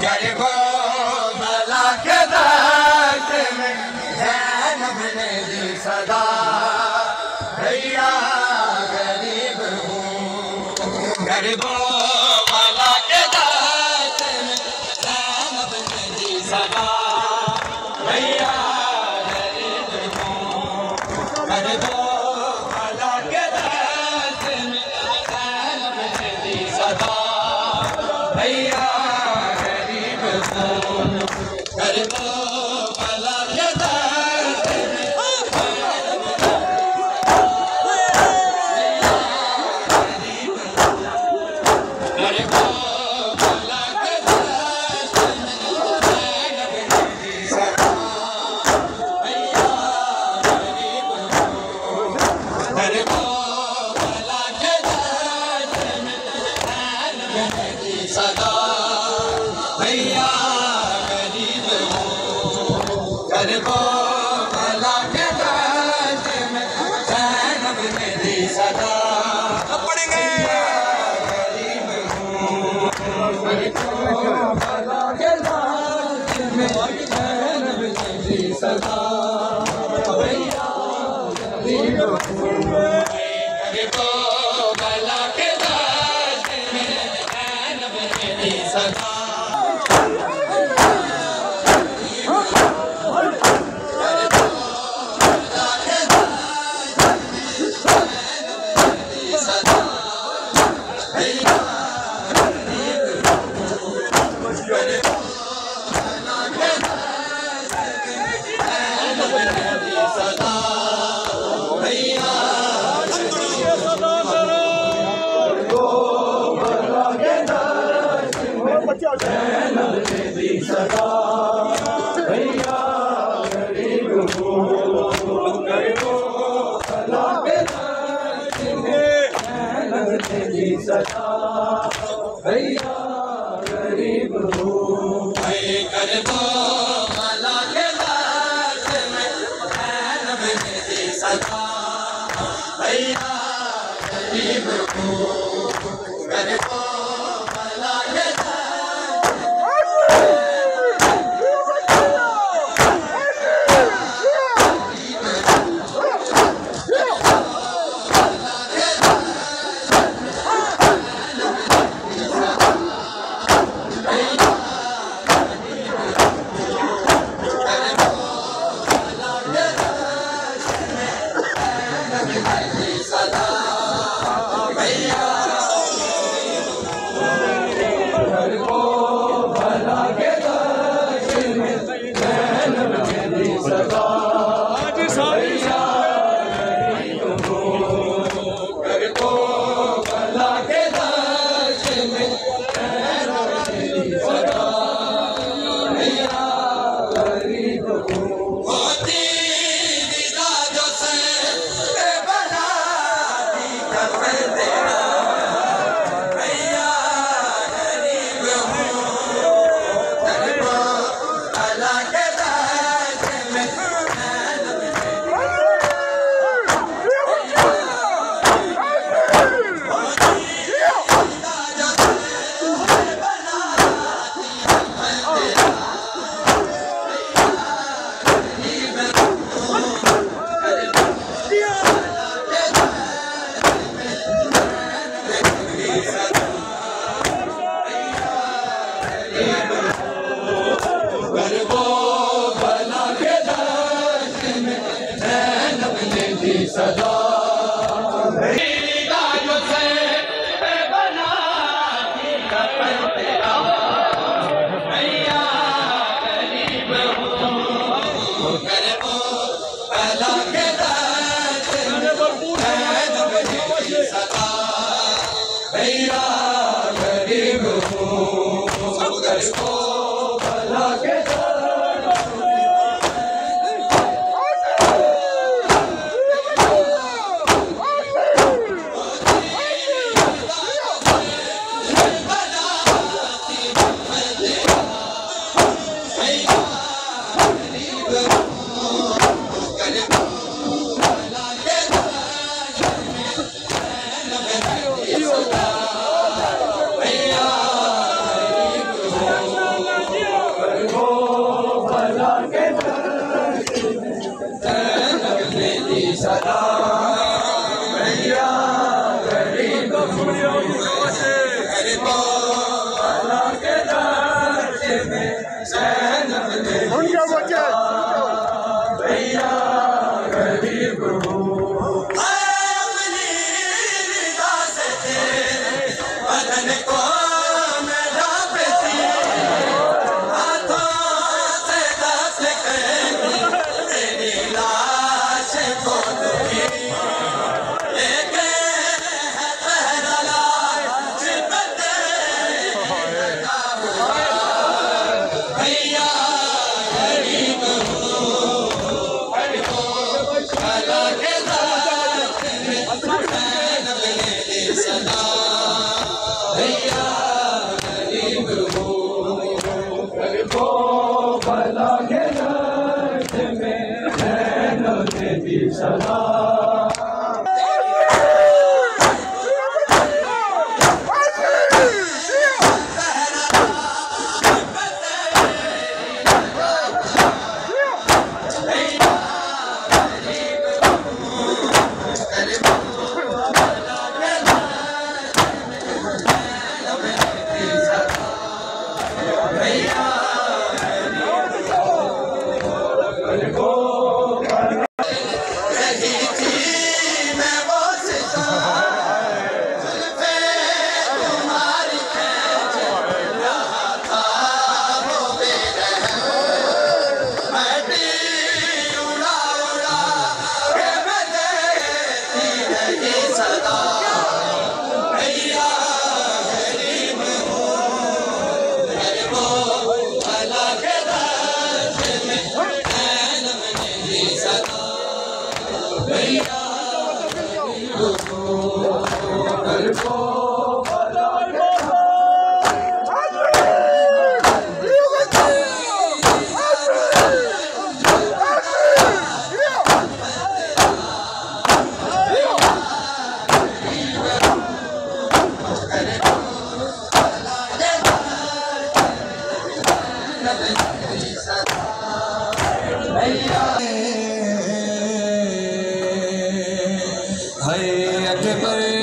गरीबो भला के दर्द में ज़ैनब ने दी सदा, भैया गरीब हूँ। गरीबो भला के दर्द में ज़ैनब ने दी सदा, भैया गरीब हूँ। गरीबो भला के दर्द में ज़ैनब ने दी सदा, भैया गरीब हूँ। गरीबो भला के दर्द में गरीबो भला के दर्द में ज़ैनब ने दी सदा, भैया गरीब हूँ। गरीबो भला के दर्द में ज़ैनब ने दी सदा, भैया गरीब हूँ। गरीबो भला के दर्द में ज़ैनब ने दी सदा, पढ़ेंगे गरीब हूँ। गरीबो भला के दर्द में ज़ैनब ने दी सदा, भैया गरीब हूँ। गरीबो भला के दर्द में ज़ैनब ने दी सदा, ज़ैनब ने दी सदा, भैया गरीब हूँ। गरीबो भला के दर्द में ज़ैनब ने दी सदा, भैया गरीब हूँ। गरीबो भला के दर्द में ज़ैनब ने दी सदा, भैया गरीब हूँ। गरीबो भला के सदा भैया गरीब हूँ, गरीबों भला के में ज़ैनब ने भैया गरीब हूँ अपनी रिदा से तेरे बदन को मैं ढांपती हाथों से दस करेंगी तेरी लाश को दूंगी लेके है पहला लाश भैया गरीब भैया गरीब हो भला के दर्द में नैनों ने दी सदा है अकबर